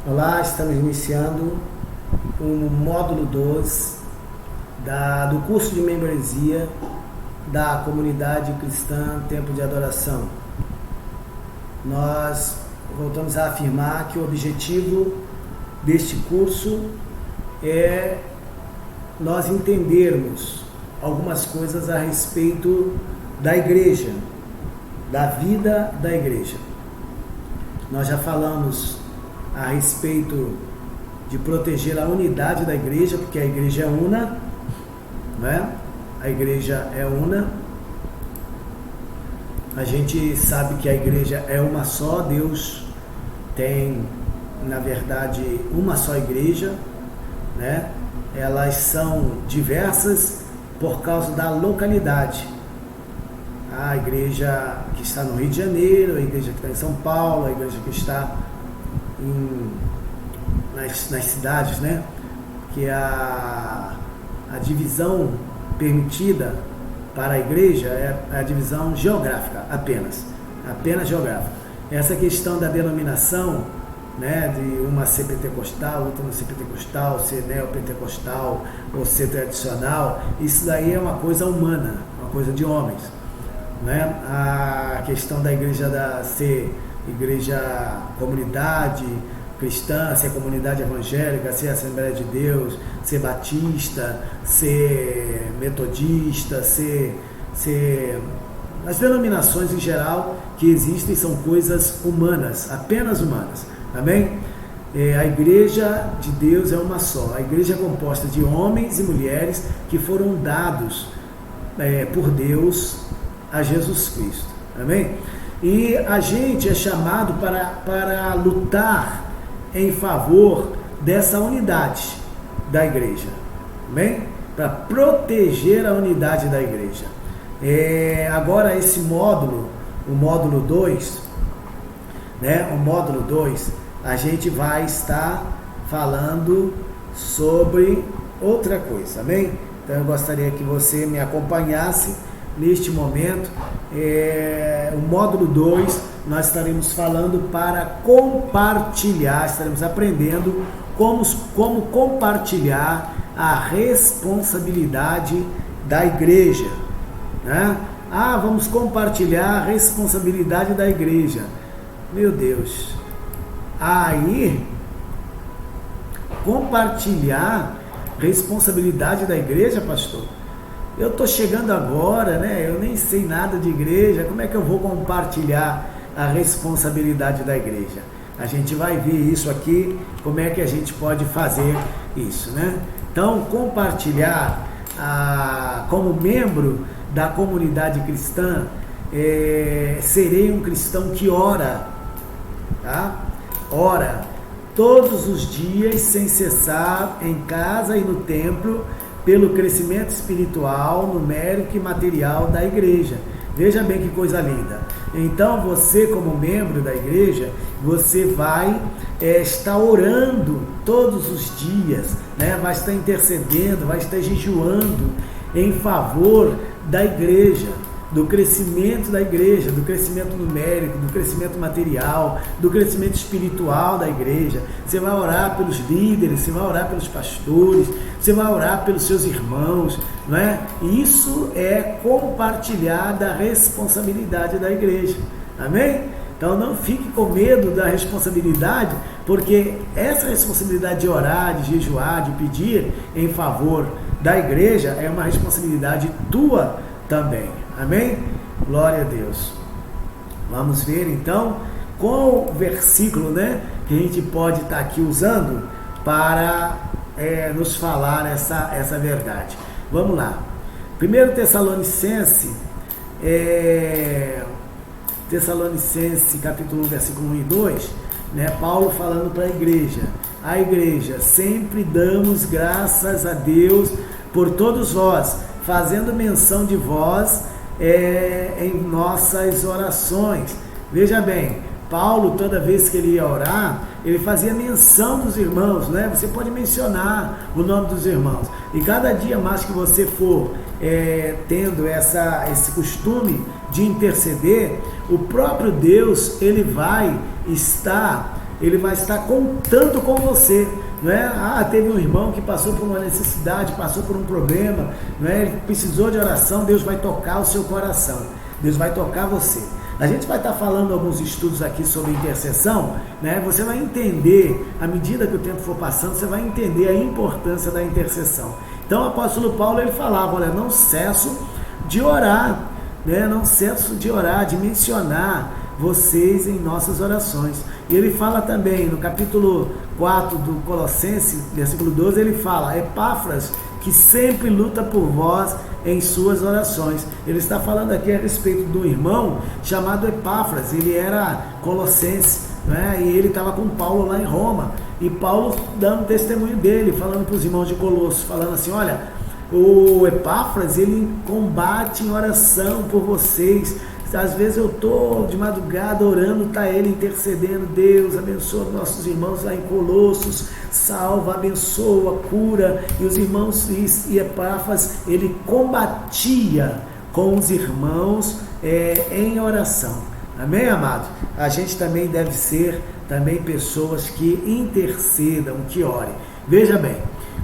Olá, estamos iniciando o módulo 2 do curso de membresia da comunidade cristã Tempo de Adoração. Nós voltamos a afirmar que o objetivo deste curso é nós entendermos algumas coisas a respeito da igreja, da vida da igreja. Nós já falamos a respeito de proteger a unidade da igreja, porque a igreja é una, né? A igreja é una. A gente sabe que a igreja é uma só. Deus tem, na verdade, uma só igreja, né? Elas são diversas por causa da localidade. A igreja que está no Rio de Janeiro, a igreja que está em São Paulo, a igreja que está nas cidades, né? Que a divisão permitida para a igreja é a divisão geográfica, apenas geográfica. Essa questão da denominação, né, de uma ser pentecostal, outra não ser pentecostal, ser neopentecostal ou ser tradicional, isso daí é uma coisa humana, uma coisa de homens, né? A questão da igreja ser igreja comunidade cristã, ser comunidade evangélica, ser Assembleia de Deus, ser batista, ser metodista, ser as denominações em geral que existem são coisas humanas, apenas humanas, amém? A igreja de Deus é uma só. A igreja é composta de homens e mulheres que foram dados por Deus a Jesus Cristo, amém? E a gente é chamado para lutar em favor dessa unidade da igreja, amém? Para proteger a unidade da igreja. Agora esse módulo, o módulo 2, né? O módulo 2, a gente vai estar falando sobre outra coisa, amém? Então eu gostaria que você me acompanhasse neste momento. O módulo 2, nós estaremos falando para compartilhar, estaremos aprendendo como compartilhar a responsabilidade da igreja, né? Vamos compartilhar a responsabilidade da igreja. Meu Deus, aí compartilhar responsabilidade da igreja, pastor? Eu estou chegando agora, né? Eu nem sei nada de igreja, como é que eu vou compartilhar a responsabilidade da igreja? A gente vai ver isso aqui, como é que a gente pode fazer isso, né? Então, compartilhar como membro da comunidade cristã, serei um cristão que ora, tá? Ora todos os dias sem cessar, em casa e no templo, pelo crescimento espiritual, numérico e material da igreja. Veja bem que coisa linda. Então você, como membro da igreja, você vai estar orando todos os dias, né? Vai estar intercedendo, vai estar jejuando em favor da igreja, do crescimento da igreja, do crescimento numérico, do crescimento material, do crescimento espiritual da igreja. Você vai orar pelos líderes, você vai orar pelos pastores, você vai orar pelos seus irmãos, não é? Isso é compartilhar da responsabilidade da igreja, amém? Então não fique com medo da responsabilidade, porque essa responsabilidade de orar, de jejuar, de pedir em favor da igreja é uma responsabilidade tua também, amém? Glória a Deus. Vamos ver então qual versículo, né, que a gente pode estar aqui usando para nos falar essa verdade. Vamos lá. 1 Tessalonicenses capítulo 1, versículo 1 e 2, né, Paulo falando para a igreja, sempre damos graças a Deus por todos vós, fazendo menção de vós em nossas orações. Veja bem, Paulo, toda vez que ele ia orar, ele fazia menção dos irmãos, né? Você pode mencionar o nome dos irmãos. E cada dia mais que você for tendo esse costume de interceder, o próprio Deus, ele vai estar ele vai estar contando com você. Não é? Teve um irmão que passou por uma necessidade, passou por um problema, não é? Ele precisou de oração, Deus vai tocar o seu coração, Deus vai tocar você. A gente vai estar falando alguns estudos aqui sobre intercessão, né? Você vai entender, à medida que o tempo for passando, você vai entender a importância da intercessão. Então o apóstolo Paulo, ele falava, olha, não cesso de orar, né? Não cesso de orar, de mencionar vocês em nossas orações. E ele fala também, no capítulo 4 do Colossenses, versículo 12, ele fala, Epáfras, que sempre luta por vós em suas orações. Ele está falando aqui a respeito do irmão chamado Epáfras, ele era colossense, né? E ele estava com Paulo lá em Roma, e Paulo dando testemunho dele, falando para os irmãos de Colossos, falando assim, olha, o Epáfras, ele combate em oração por vocês. Às vezes eu estou de madrugada orando, está ele intercedendo, Deus abençoa nossos irmãos lá em Colossos, salva, abençoa, cura, e os irmãos, e Epáfras, ele combatia com os irmãos em oração. Amém, amado? A gente também deve ser também pessoas que intercedam, que orem. Veja bem,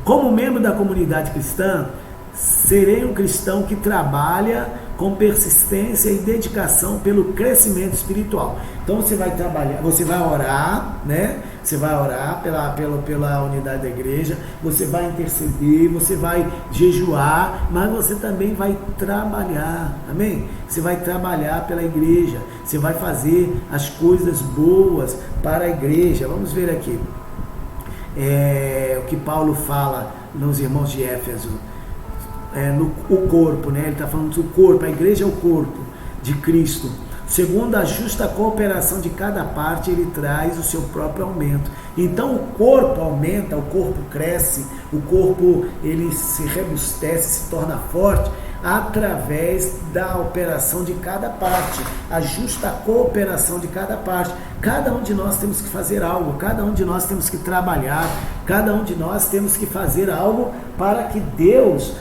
como membro da comunidade cristã, serei um cristão que trabalha com persistência e dedicação pelo crescimento espiritual. Então você vai trabalhar, você vai orar, né? Você vai orar pela unidade da igreja, você vai interceder, você vai jejuar, mas você também vai trabalhar, amém? Você vai trabalhar pela igreja, você vai fazer as coisas boas para a igreja. Vamos ver aqui o que Paulo fala nos irmãos de Éfeso. O corpo, né? Ele está falando do corpo, a igreja é o corpo de Cristo. Segundo a justa cooperação de cada parte, ele traz o seu próprio aumento. Então o corpo aumenta, o corpo cresce, o corpo ele se robustece, se torna forte através da operação de cada parte, a justa cooperação de cada parte. Cada um de nós temos que fazer algo, cada um de nós temos que trabalhar, cada um de nós temos que fazer algo para que Deus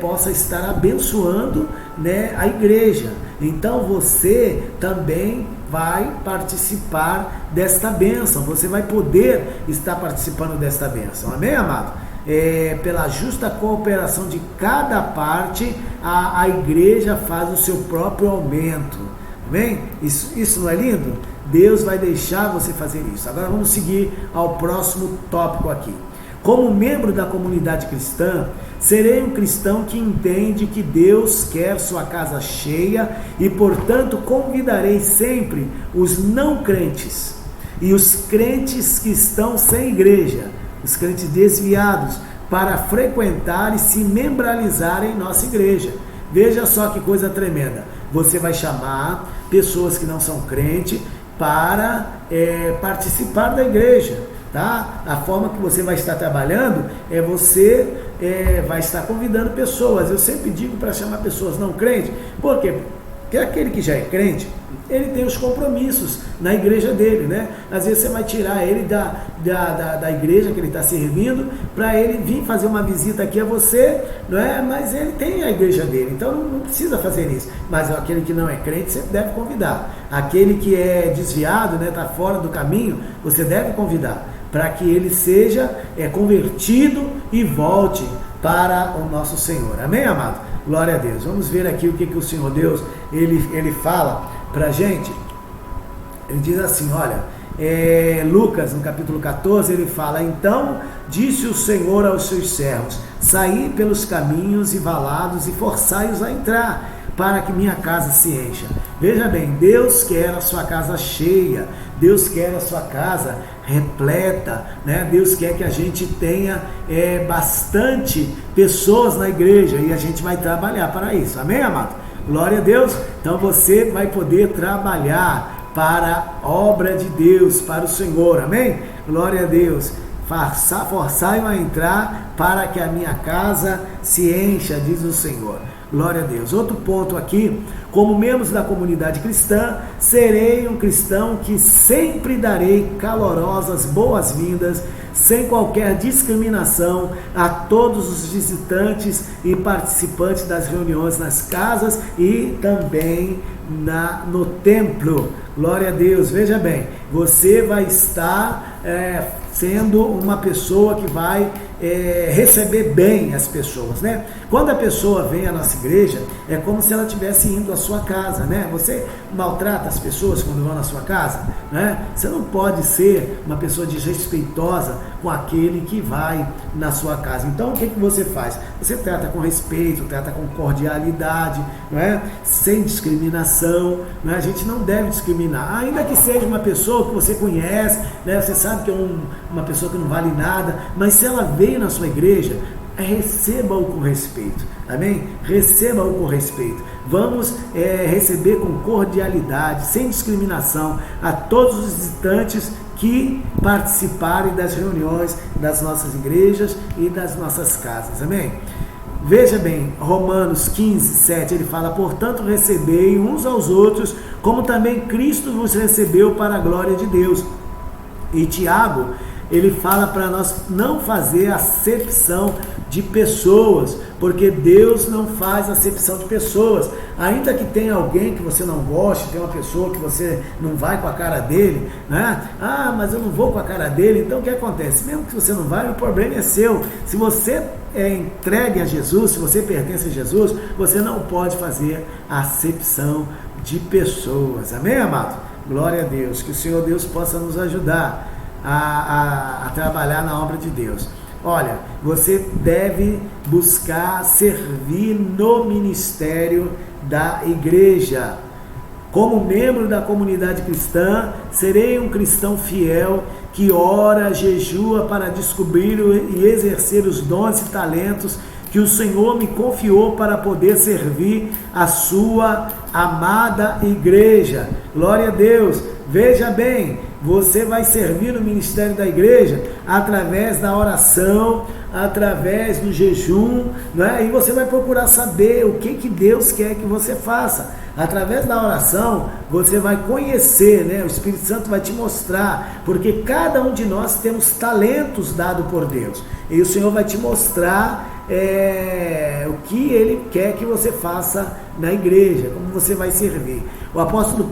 possa estar abençoando, né, a igreja. Então você também vai participar desta bênção, você vai poder estar participando desta bênção, amém, amado? Pela justa cooperação de cada parte, a igreja faz o seu próprio aumento, amém? Isso não é lindo? Deus vai deixar você fazer isso. Agora vamos seguir ao próximo tópico aqui. Como membro da comunidade cristã, serei um cristão que entende que Deus quer sua casa cheia e, portanto, convidarei sempre os não crentes e os crentes que estão sem igreja, os crentes desviados, para frequentar e se membralizar em nossa igreja. Veja só que coisa tremenda. Você vai chamar pessoas que não são crentes para participar da igreja, tá? A forma que você vai estar trabalhando você vai estar convidando pessoas. Eu sempre digo para chamar pessoas não crentes. Por quê? Porque aquele que já é crente, ele tem os compromissos na igreja dele, né? Às vezes você vai tirar ele da igreja que ele está servindo, para ele vir fazer uma visita aqui a você, não é? Mas ele tem a igreja dele, então não precisa fazer isso. Mas aquele que não é crente, você deve convidar. Aquele que é desviado, né, está fora do caminho, você deve convidar, para que ele seja convertido e volte para o nosso Senhor. Amém, amado? Glória a Deus. Vamos ver aqui o que o Senhor Deus, ele fala para a gente. Ele diz assim, olha, Lucas, no capítulo 14, ele fala, então disse o Senhor aos seus servos, saí pelos caminhos e valados e forçai-os a entrar, para que minha casa se encha. Veja bem, Deus quer a sua casa cheia, Deus quer a sua casa repleta, né? Deus quer que a gente tenha bastante pessoas na igreja, e a gente vai trabalhar para isso, amém, amado? Glória a Deus. Então você vai poder trabalhar para a obra de Deus, para o Senhor, amém? Glória a Deus. Forçai-o a entrar para que a minha casa se encha, diz o Senhor. Glória a Deus. Outro ponto aqui, como membros da comunidade cristã, serei um cristão que sempre darei calorosas boas-vindas, sem qualquer discriminação, a todos os visitantes e participantes das reuniões nas casas e também no templo. Glória a Deus. Veja bem, você vai estar sendo uma pessoa que vai receber bem as pessoas, né? Quando a pessoa vem à nossa igreja, é como se ela estivesse indo à sua casa, né? Você maltrata as pessoas quando vão na sua casa, né? Você não pode ser uma pessoa desrespeitosa com aquele que vai na sua casa. Então, o que você faz? Você trata com respeito, trata com cordialidade, não é? Sem discriminação, não é? A gente não deve discriminar, ainda que seja uma pessoa que você conhece, né? Você sabe que é uma pessoa que não vale nada, mas se ela veio na sua igreja, receba-o com respeito, amém? Receba-o com respeito. Vamos receber com cordialidade, sem discriminação, a todos os visitantes que participarem das reuniões das nossas igrejas e das nossas casas, amém? Veja bem, Romanos 15, 7, ele fala: portanto recebei uns aos outros, como também Cristo vos recebeu para a glória de Deus. E Tiago, ele fala para nós não fazer acepção de pessoas, porque Deus não faz acepção de pessoas. Ainda que tenha alguém que você não goste, tem uma pessoa que você não vai com a cara dele, né? Ah, mas eu não vou com a cara dele. Então o que acontece? Mesmo que você não vai, o problema é seu. Se você é entregue a Jesus, se você pertence a Jesus, você não pode fazer acepção de pessoas. Amém, amado? Glória a Deus. Que o Senhor Deus possa nos ajudar a trabalhar na obra de Deus. Olha, você deve buscar servir no ministério da igreja. Como membro da comunidade cristã, serei um cristão fiel que ora, jejua para descobrir e exercer os dons e talentos que o Senhor me confiou para poder servir a sua amada igreja. Glória a Deus. Veja bem, você vai servir no ministério da igreja através da oração, através do jejum, né? E você vai procurar saber o que Deus quer que você faça. Através da oração, você vai conhecer, né? O Espírito Santo vai te mostrar, porque cada um de nós temos talentos dados por Deus. E o Senhor vai te mostrar o que Ele quer que você faça na igreja, como você vai servir. O apóstolo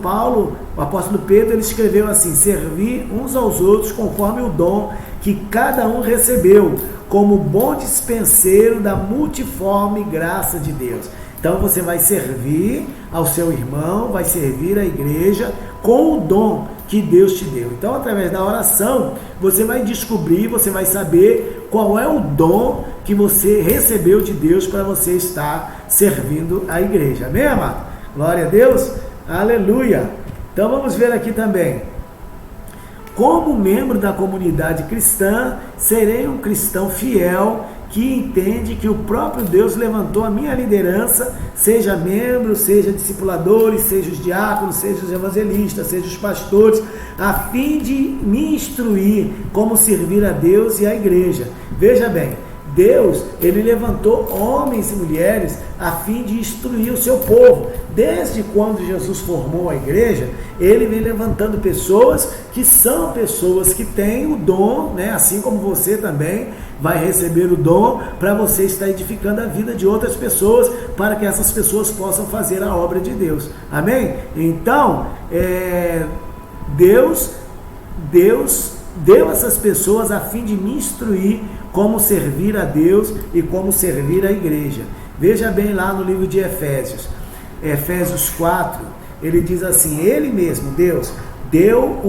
Pedro, ele escreveu assim: servir uns aos outros conforme o dom que cada um recebeu, como bom dispenseiro da multiforme graça de Deus. Então você vai servir ao seu irmão, vai servir à igreja com o dom que Deus te deu. Então, através da oração, você vai descobrir, você vai saber qual é o dom que você recebeu de Deus para você estar servindo a igreja. Amém, amado? Glória a Deus. Aleluia. Então, vamos ver aqui também. Como membro da comunidade cristã, serei um cristão fiel que entende que o próprio Deus levantou a minha liderança, seja membro, seja discipuladores, seja os diáconos, seja os evangelistas, seja os pastores, a fim de me instruir como servir a Deus e a igreja. Veja bem, Deus, ele levantou homens e mulheres a fim de instruir o seu povo. Desde quando Jesus formou a igreja, ele vem levantando pessoas que são pessoas que têm o dom, né? Assim como você também vai receber o dom para você estar edificando a vida de outras pessoas, para que essas pessoas possam fazer a obra de Deus. Amém? Então, Deus deu essas pessoas a fim de me instruir como servir a Deus e como servir a igreja. Veja bem lá no livro de Efésios 4, ele diz assim: ele mesmo, Deus, deu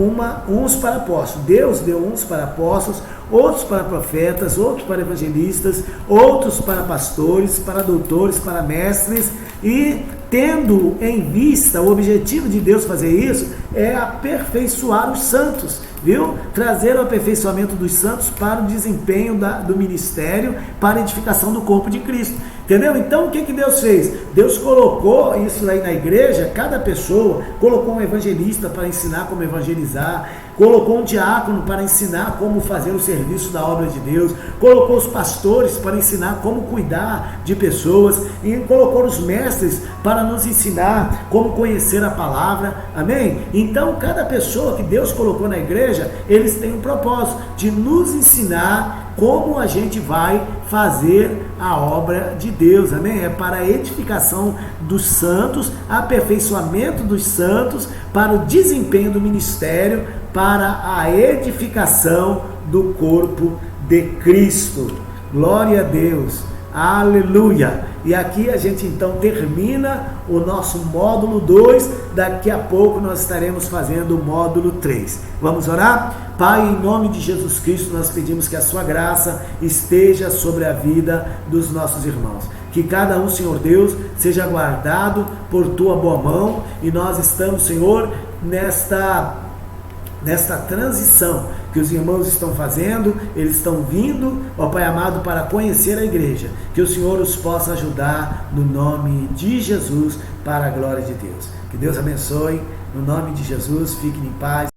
uns para apóstolos. Deus deu uns para apóstolos, outros para profetas, outros para evangelistas, outros para pastores, para doutores, para mestres, e tendo em vista o objetivo de Deus fazer isso, é aperfeiçoar os santos, viu? Trazer o aperfeiçoamento dos santos para o desempenho do ministério, para a edificação do corpo de Cristo. Entendeu? Então o que Deus fez? Deus colocou isso aí na igreja, cada pessoa colocou um evangelista para ensinar como evangelizar, colocou um diácono para ensinar como fazer o serviço da obra de Deus, colocou os pastores para ensinar como cuidar de pessoas, e colocou os mestres para nos ensinar como conhecer a palavra, amém? Então, cada pessoa que Deus colocou na igreja, eles têm um propósito de nos ensinar como a gente vai fazer a obra de Deus, amém? É para a edificação dos santos, aperfeiçoamento dos santos, para o desempenho do ministério, para a edificação do corpo de Cristo. Glória a Deus, aleluia! E aqui a gente então termina o nosso módulo 2, daqui a pouco nós estaremos fazendo o módulo 3. Vamos orar? Pai, em nome de Jesus Cristo, nós pedimos que a sua graça esteja sobre a vida dos nossos irmãos. Que cada um, Senhor Deus, seja guardado por tua boa mão, e nós estamos, Senhor, nesta transição que os irmãos estão fazendo, eles estão vindo, ó Pai amado, para conhecer a igreja. Que o Senhor os possa ajudar no nome de Jesus, para a glória de Deus. Que Deus abençoe, no nome de Jesus, fiquem em paz.